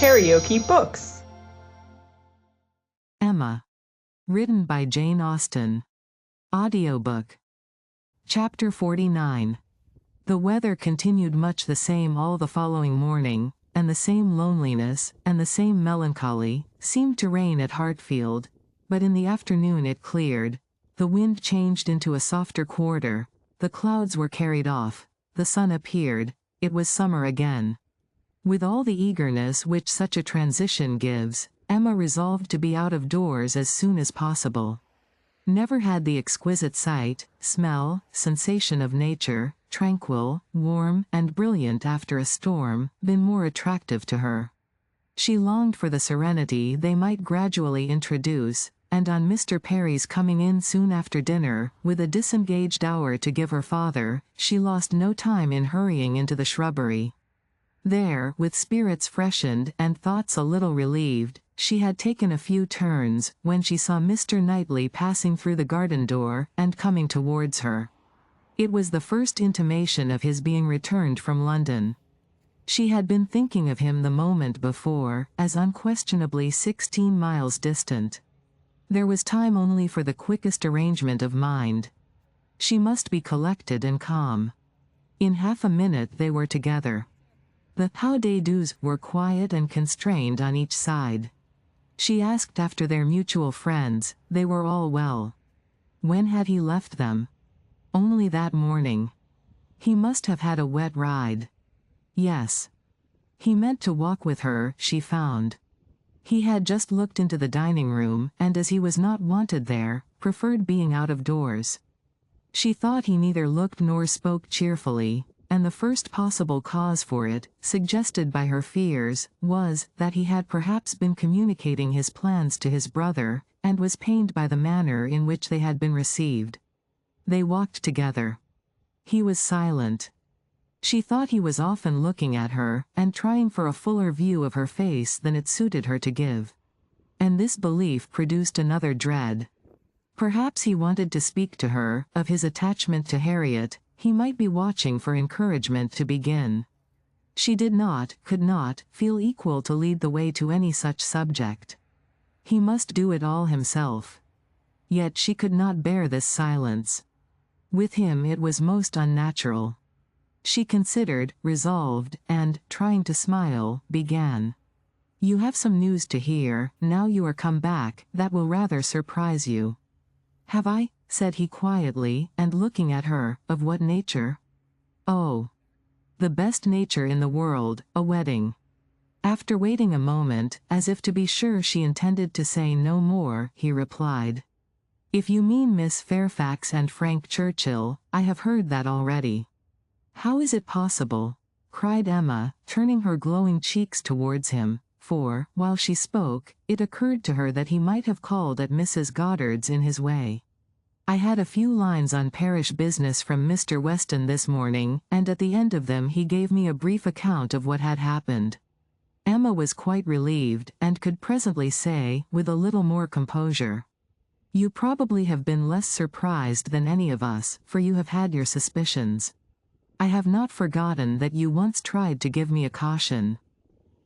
KaraokeBooks. Emma. Written by Jane Austen. Audiobook. Chapter 49. The weather continued much the same all the following morning, and the same loneliness, and the same melancholy, seemed to reign at Hartfield, but in the afternoon it cleared, the wind changed into a softer quarter, the clouds were carried off, the sun appeared, it was summer again. With all the eagerness which such a transition gives, Emma resolved to be out of doors as soon as possible. Never had the exquisite sight, smell, sensation of nature, tranquil, warm, and brilliant after a storm, been more attractive to her. She longed for the serenity they might gradually introduce, and on Mr. Perry's coming in soon after dinner, with a disengaged hour to give her father, she lost no time in hurrying into the shrubbery. There, with spirits freshened and thoughts a little relieved, she had taken a few turns, when she saw Mr. Knightley passing through the garden door, and coming towards her. It was the first intimation of his being returned from London. She had been thinking of him the moment before, as unquestionably 16 miles distant. There was time only for the quickest arrangement of mind. She must be collected and calm. In half a minute they were together. The how-de-dos were quiet and constrained on each side. She asked after their mutual friends, they were all well. When had he left them? Only that morning. He must have had a wet ride. Yes. He meant to walk with her, she found. He had just looked into the dining room, and as he was not wanted there, preferred being out of doors. She thought he neither looked nor spoke cheerfully, and the first possible cause for it, suggested by her fears, was, that he had perhaps been communicating his plans to his brother, and was pained by the manner in which they had been received. They walked together. He was silent. She thought he was often looking at her, and trying for a fuller view of her face than it suited her to give. And this belief produced another dread. Perhaps he wanted to speak to her, of his attachment to Harriet. He might be watching for encouragement to begin. She did not, could not, feel equal to lead the way to any such subject. He must do it all himself. Yet she could not bear this silence. With him it was most unnatural. She considered, resolved, and, trying to smile, began. "You have some news to hear, now you are come back, that will rather surprise you." "Have I?" said he quietly, and looking at her. "Of what nature?" "Oh, the best nature in the world, a wedding." After waiting a moment, as if to be sure she intended to say no more, he replied, "If you mean Miss Fairfax and Frank Churchill, I have heard that already." "How is it possible?" cried Emma, turning her glowing cheeks towards him, for, while she spoke, it occurred to her that he might have called at Mrs. Goddard's in his way. "I had a few lines on parish business from Mr. Weston this morning, and at the end of them he gave me a brief account of what had happened." Emma was quite relieved, and could presently say, with a little more composure, "You probably have been less surprised than any of us, for you have had your suspicions. I have not forgotten that you once tried to give me a caution.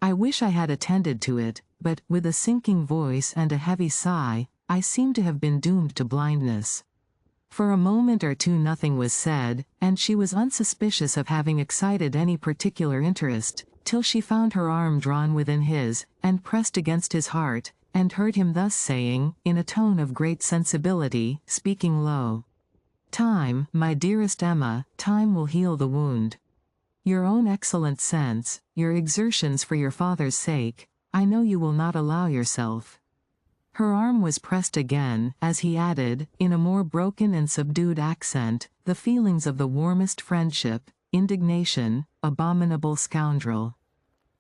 I wish I had attended to it, but, with a sinking voice and a heavy sigh, I seem to have been doomed to blindness." For a moment or two nothing was said, and she was unsuspicious of having excited any particular interest, till she found her arm drawn within his, and pressed against his heart, and heard him thus saying, in a tone of great sensibility, speaking low, "Time, my dearest Emma, time will heal the wound. Your own excellent sense, your exertions for your father's sake, I know you will not allow yourself." Her arm was pressed again, as he added, in a more broken and subdued accent, the feelings of the warmest friendship, indignation, abominable scoundrel.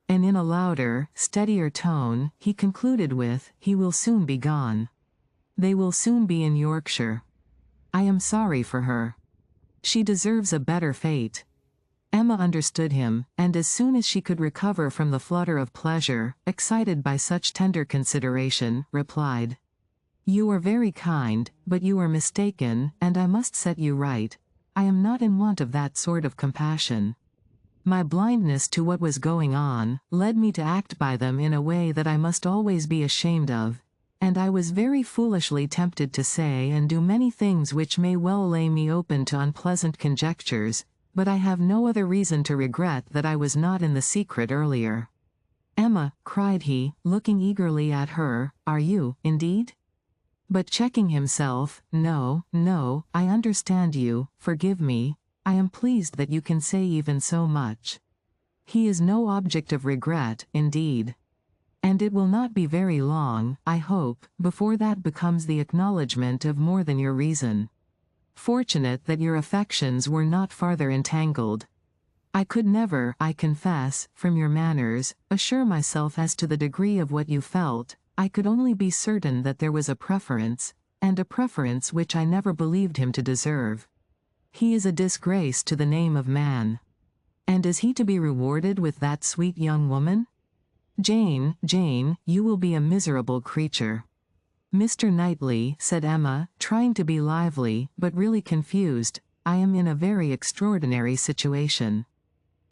And in a louder, steadier tone, he concluded with, "He will soon be gone. They will soon be in Yorkshire. I am sorry for her. She deserves a better fate." Emma understood him, and as soon as she could recover from the flutter of pleasure, excited by such tender consideration, replied, "You are very kind, but you are mistaken, and I must set you right. I am not in want of that sort of compassion." My blindness to what was going on led me to act by them in a way that I must always be ashamed of, and I was very foolishly tempted to say and do many things which may well lay me open to unpleasant conjectures, but I have no other reason to regret that I was not in the secret earlier." "Emma," cried he, looking eagerly at her, "are you, indeed?" But checking himself, "No, no, I understand you, forgive me, I am pleased that you can say even so much. He is no object of regret, indeed. And it will not be very long, I hope, before that becomes the acknowledgment of more than your reason. Fortunate that your affections were not farther entangled. I could never, I confess, from your manners, assure myself as to the degree of what you felt. I could only be certain that there was a preference, and a preference which I never believed him to deserve. He is a disgrace to the name of man. And is he to be rewarded with that sweet young woman? Jane, Jane, you will be a miserable creature." "Mr. Knightley," said Emma, trying to be lively, but really confused, "I am in a very extraordinary situation.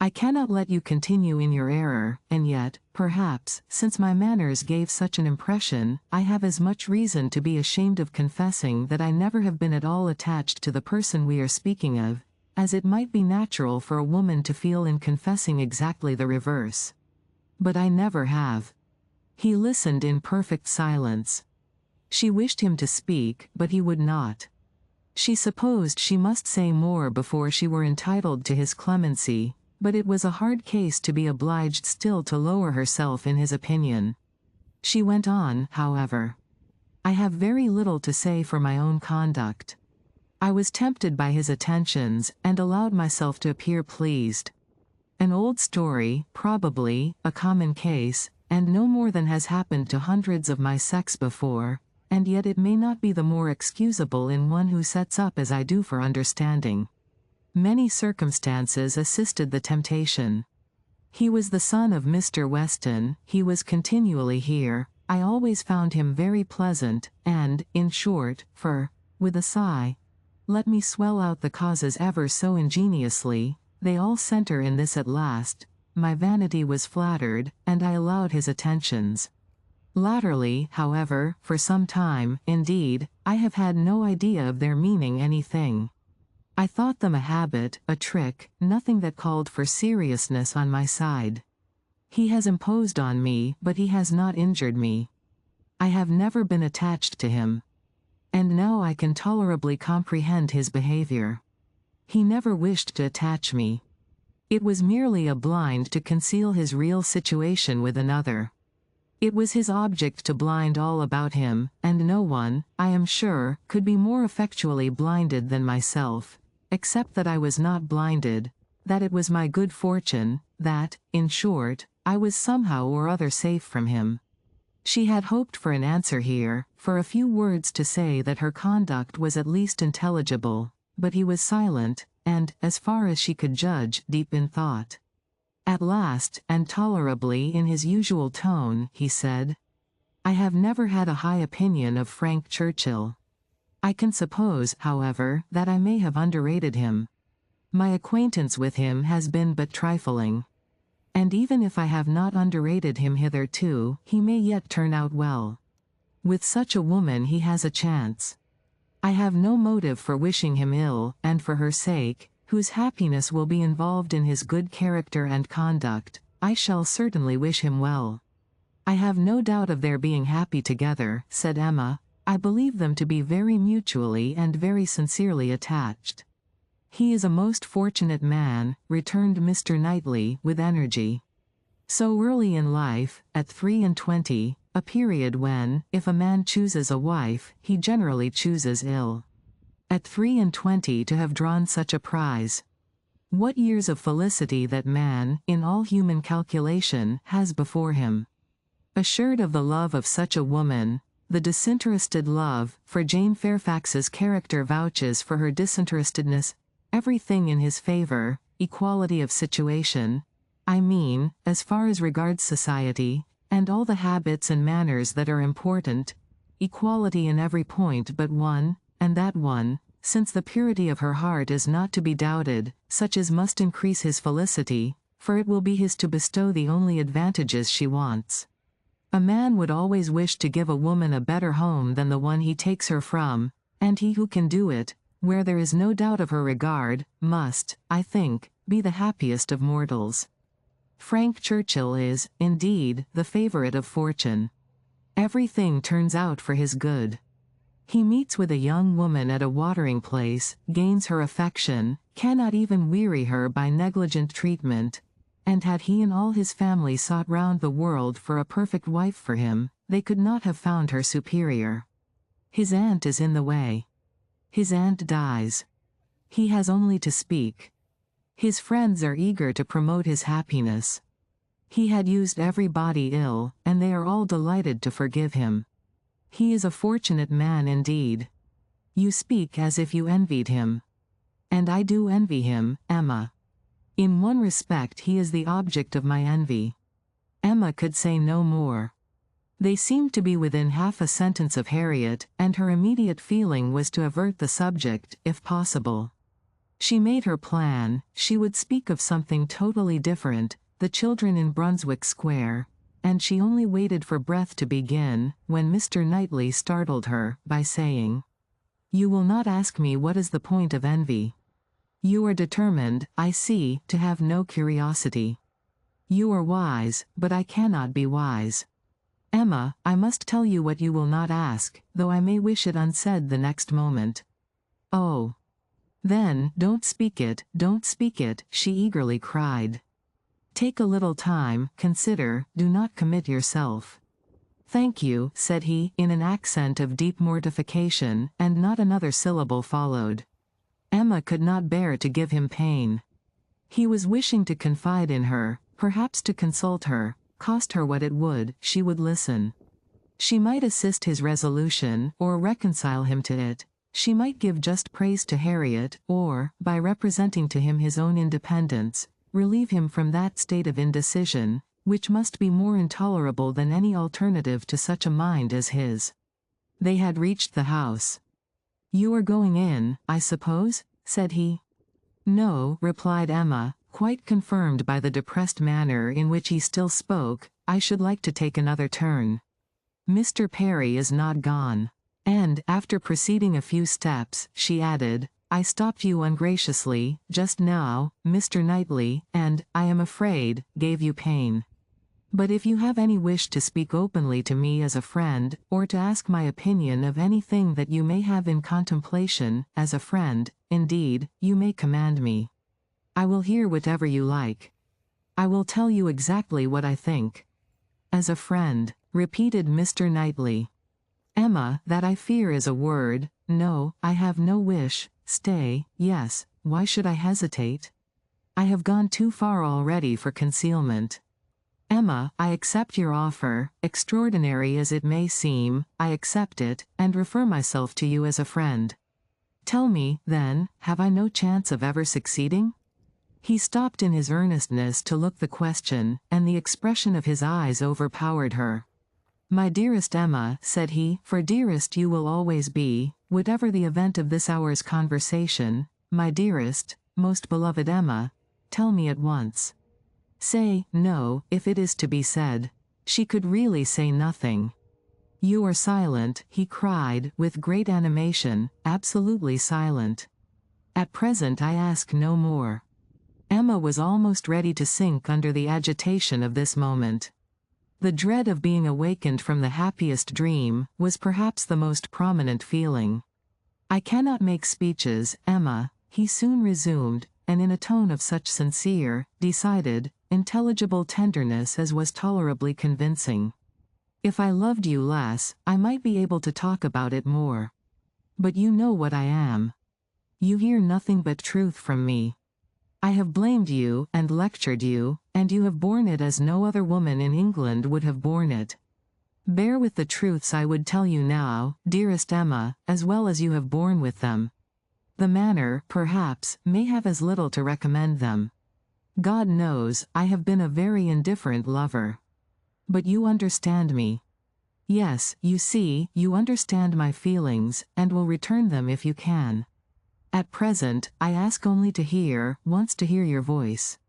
I cannot let you continue in your error, and yet, perhaps, since my manners gave such an impression, I have as much reason to be ashamed of confessing that I never have been at all attached to the person we are speaking of, as it might be natural for a woman to feel in confessing exactly the reverse. But I never have." He listened in perfect silence. She wished him to speak, but he would not. She supposed she must say more before she were entitled to his clemency, but it was a hard case to be obliged still to lower herself in his opinion. She went on, however. "I have very little to say for my own conduct. I was tempted by his attentions, and allowed myself to appear pleased. An old story, probably, a common case, and no more than has happened to hundreds of my sex before, and yet it may not be the more excusable in one who sets up as I do for understanding. Many circumstances assisted the temptation. He was the son of Mr. Weston, he was continually here, I always found him very pleasant, and, in short, with a sigh, let me swell out the causes ever so ingeniously, they all center in this at last, my vanity was flattered, and I allowed his attentions. Latterly, however, for some time, indeed, I have had no idea of their meaning anything. I thought them a habit, a trick, nothing that called for seriousness on my side. He has imposed on me, but he has not injured me. I have never been attached to him. And now I can tolerably comprehend his behavior. He never wished to attach me. It was merely a blind to conceal his real situation with another. It was his object to blind all about him, and no one, I am sure, could be more effectually blinded than myself, except that I was not blinded, that it was my good fortune, that, in short, I was somehow or other safe from him." She had hoped for an answer here, for a few words to say that her conduct was at least intelligible, but he was silent, and, as far as she could judge, deep in thought. At last, and tolerably in his usual tone, he said, "I have never had a high opinion of Frank Churchill. I can suppose, however, that I may have underrated him. My acquaintance with him has been but trifling. And even if I have not underrated him hitherto, he may yet turn out well. With such a woman he has a chance. I have no motive for wishing him ill, and for her sake, whose happiness will be involved in his good character and conduct, I shall certainly wish him well. I have no doubt of their being happy together," said Emma. "I believe them to be very mutually and very sincerely attached." "He is a most fortunate man," returned Mr. Knightley, with energy. "So early in life, at 23, a period when, if a man chooses a wife, he generally chooses ill. At 23 to have drawn such a prize. What years of felicity that man, in all human calculation, has before him. Assured of the love of such a woman, the disinterested love, for Jane Fairfax's character vouches for her disinterestedness, everything in his favor, equality of situation, I mean, as far as regards society, and all the habits and manners that are important, equality in every point but one, and that one, since the purity of her heart is not to be doubted, such as must increase his felicity, for it will be his to bestow the only advantages she wants. A man would always wish to give a woman a better home than the one he takes her from, and he who can do it, where there is no doubt of her regard, must, I think, be the happiest of mortals. Frank Churchill is, indeed, the favorite of fortune. Everything turns out for his good. He meets with a young woman at a watering place, gains her affection, cannot even weary her by negligent treatment, and had he and all his family sought round the world for a perfect wife for him, they could not have found her superior. His aunt is in the way. His aunt dies. He has only to speak. His friends are eager to promote his happiness. He had used everybody ill, and they are all delighted to forgive him. He is a fortunate man indeed. You speak as if you envied him. And I do envy him, Emma. In one respect he is the object of my envy. Emma could say no more. They seemed to be within half a sentence of Harriet, and her immediate feeling was to avert the subject, if possible. She made her plan. She would speak of something totally different, the children in Brunswick Square, and she only waited for breath to begin, when Mr. Knightley startled her, by saying, "You will not ask me what is the point of envy. You are determined, I see, to have no curiosity. You are wise, but I cannot be wise. Emma, I must tell you what you will not ask, though I may wish it unsaid the next moment." "Oh. Then, don't speak it, she eagerly cried. "Take a little time, consider, do not commit yourself." "Thank you," said he, in an accent of deep mortification, and not another syllable followed. Emma could not bear to give him pain. He was wishing to confide in her, perhaps to consult her, cost her what it would, she would listen. She might assist his resolution, or reconcile him to it. She might give just praise to Harriet, or, by representing to him his own independence, relieve him from that state of indecision, which must be more intolerable than any alternative to such a mind as his. They had reached the house. "You are going in, I suppose?" said he. "No," replied Emma, quite confirmed by the depressed manner in which he still spoke. "I should like to take another turn. Mr. Perry is not gone." And, after proceeding a few steps, she added, "I stopped you ungraciously, just now, Mr. Knightley, and, I am afraid, gave you pain. But if you have any wish to speak openly to me as a friend, or to ask my opinion of anything that you may have in contemplation, as a friend, indeed, you may command me. I will hear whatever you like. I will tell you exactly what I think." "As a friend," repeated Mr. Knightley. "Emma, that I fear is a word. No, I have no wish. Stay, yes, why should I hesitate? I have gone too far already for concealment. Emma, I accept your offer, extraordinary as it may seem, I accept it, and refer myself to you as a friend. Tell me, then, have I no chance of ever succeeding?" He stopped in his earnestness to look the question, and the expression of his eyes overpowered her. "My dearest Emma," said he, "for dearest you will always be, whatever the event of this hour's conversation, my dearest, most beloved Emma, tell me at once. Say, no, if it is to be said." She could really say nothing. "You are silent," he cried, with great animation, "absolutely silent. At present I ask no more." Emma was almost ready to sink under the agitation of this moment. The dread of being awakened from the happiest dream was perhaps the most prominent feeling. "I cannot make speeches, Emma," he soon resumed, and in a tone of such sincere, decided, intelligible tenderness as was tolerably convincing. "If I loved you less, I might be able to talk about it more. But you know what I am. You hear nothing but truth from me. I have blamed you, and lectured you, and you have borne it as no other woman in England would have borne it. Bear with the truths I would tell you now, dearest Emma, as well as you have borne with them. The manner, perhaps, may have as little to recommend them. God knows, I have been a very indifferent lover. But you understand me. Yes, you see, you understand my feelings, and will return them if you can. At present, I ask only to hear, once to hear your voice.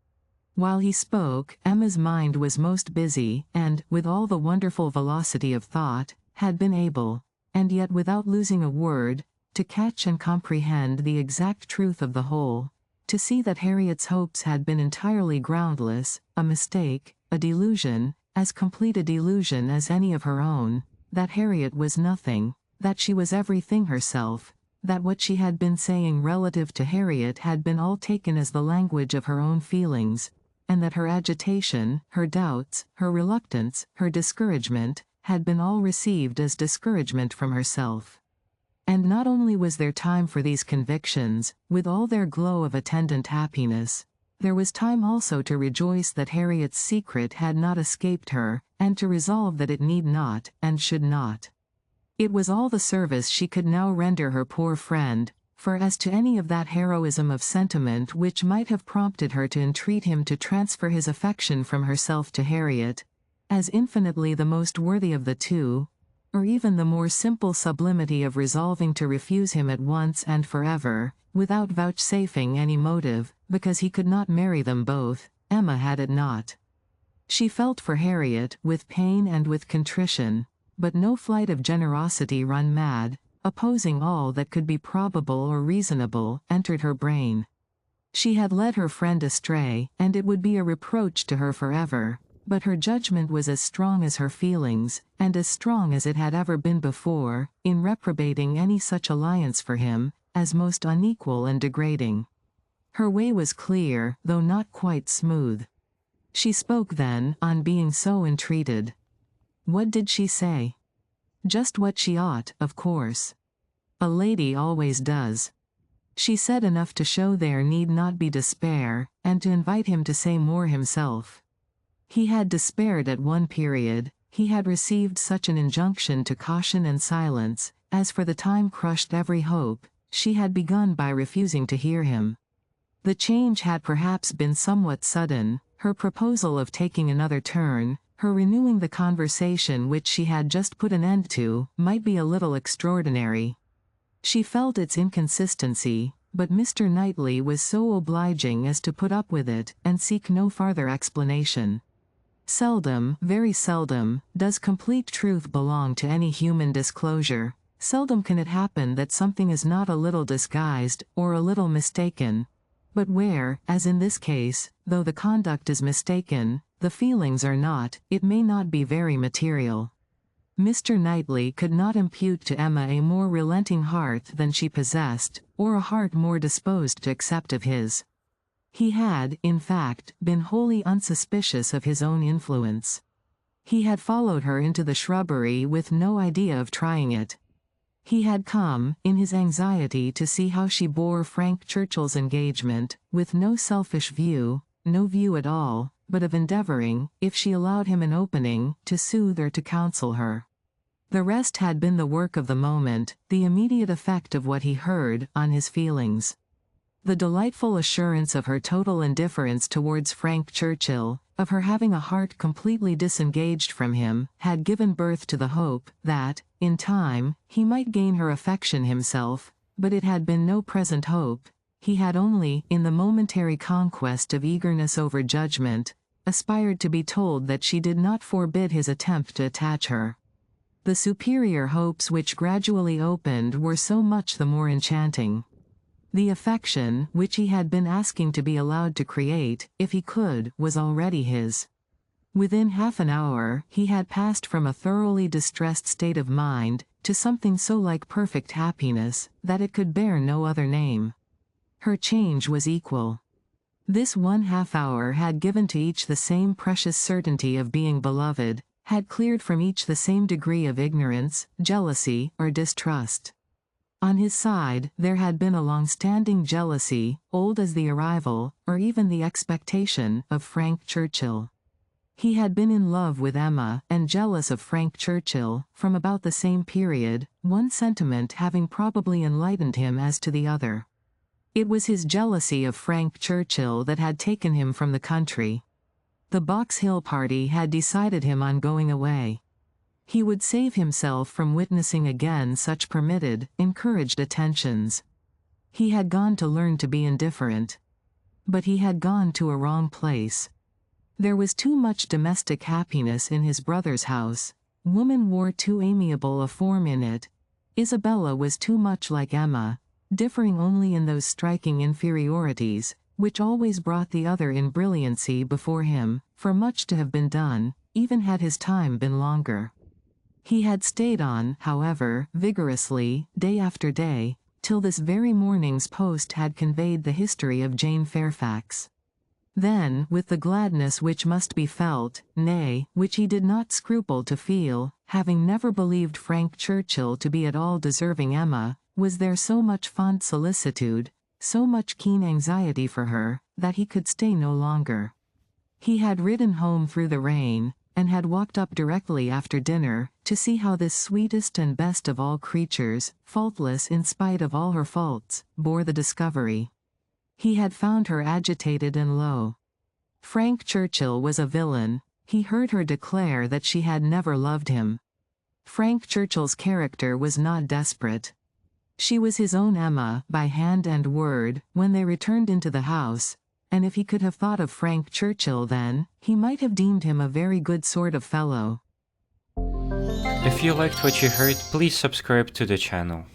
While he spoke, Emma's mind was most busy, and, with all the wonderful velocity of thought, had been able, and yet without losing a word, to catch and comprehend the exact truth of the whole, to see that Harriet's hopes had been entirely groundless, a mistake, a delusion, as complete a delusion as any of her own, that Harriet was nothing, that she was everything herself, that what she had been saying relative to Harriet had been all taken as the language of her own feelings, and that her agitation, her doubts, her reluctance, her discouragement, had been all received as discouragement from herself. And not only was there time for these convictions, with all their glow of attendant happiness, there was time also to rejoice that Harriet's secret had not escaped her, and to resolve that it need not, and should not. It was all the service she could now render her poor friend, for as to any of that heroism of sentiment which might have prompted her to entreat him to transfer his affection from herself to Harriet, as infinitely the most worthy of the two, or even the more simple sublimity of resolving to refuse him at once and forever, without vouchsafing any motive, because he could not marry them both, Emma had it not. She felt for Harriet, with pain and with contrition, but no flight of generosity run mad, opposing all that could be probable or reasonable, entered her brain. She had led her friend astray, and it would be a reproach to her forever, but her judgment was as strong as her feelings, and as strong as it had ever been before, in reprobating any such alliance for him, as most unequal and degrading. Her way was clear, though not quite smooth. She spoke then, on being so entreated. What did she say? Just what she ought, of course. A lady always does. She said enough to show there need not be despair, and to invite him to say more himself. He had despaired at one period, he had received such an injunction to caution and silence, as for the time crushed every hope, she had begun by refusing to hear him. The change had perhaps been somewhat sudden, her proposal of taking another turn, her renewing the conversation which she had just put an end to, might be a little extraordinary. She felt its inconsistency, but Mr. Knightley was so obliging as to put up with it, and seek no farther explanation. Seldom, very seldom, does complete truth belong to any human disclosure. Seldom can it happen that something is not a little disguised, or a little mistaken. But where, as in this case, though the conduct is mistaken, the feelings are not, it may not be very material. Mr. Knightley could not impute to Emma a more relenting heart than she possessed, or a heart more disposed to accept of his. He had, in fact, been wholly unsuspicious of his own influence. He had followed her into the shrubbery with no idea of trying it. He had come, in his anxiety to see how she bore Frank Churchill's engagement, with no selfish view, no view at all, but of endeavoring, if she allowed him an opening, to soothe or to counsel her. The rest had been the work of the moment, the immediate effect of what he heard, on his feelings. The delightful assurance of her total indifference towards Frank Churchill, of her having a heart completely disengaged from him, had given birth to the hope that, in time, he might gain her affection himself, but it had been no present hope. He had only, in the momentary conquest of eagerness over judgment, aspired to be told that she did not forbid his attempt to attach her. The superior hopes which gradually opened were so much the more enchanting. The affection, which he had been asking to be allowed to create, if he could, was already his. Within half an hour, he had passed from a thoroughly distressed state of mind, to something so like perfect happiness, that it could bear no other name. Her change was equal. This 1/2 hour had given to each the same precious certainty of being beloved, had cleared from each the same degree of ignorance, jealousy, or distrust. On his side, there had been a long-standing jealousy, old as the arrival, or even the expectation, of Frank Churchill. He had been in love with Emma, and jealous of Frank Churchill, from about the same period, one sentiment having probably enlightened him as to the other. It was his jealousy of Frank Churchill that had taken him from the country. The Box Hill party had decided him on going away. He would save himself from witnessing again such permitted, encouraged attentions. He had gone to learn to be indifferent. But he had gone to a wrong place. There was too much domestic happiness in his brother's house. Woman wore too amiable a form in it. Isabella was too much like Emma, differing only in those striking inferiorities, which always brought the other in brilliancy before him, for much to have been done, even had his time been longer. He had stayed on, however, vigorously, day after day, till this very morning's post had conveyed the history of Jane Fairfax. Then, with the gladness which must be felt, nay, which he did not scruple to feel, having never believed Frank Churchill to be at all deserving Emma, was there so much fond solicitude, so much keen anxiety for her, that he could stay no longer. He had ridden home through the rain, and had walked up directly after dinner, to see how this sweetest and best of all creatures, faultless in spite of all her faults, bore the discovery. He had found her agitated and low. Frank Churchill was a villain. He heard her declare that she had never loved him. Frank Churchill's character was not desperate. She was his own Emma, by hand and word, when they returned into the house, and if he could have thought of Frank Churchill then, he might have deemed him a very good sort of fellow. If you liked what you heard, please subscribe to the channel.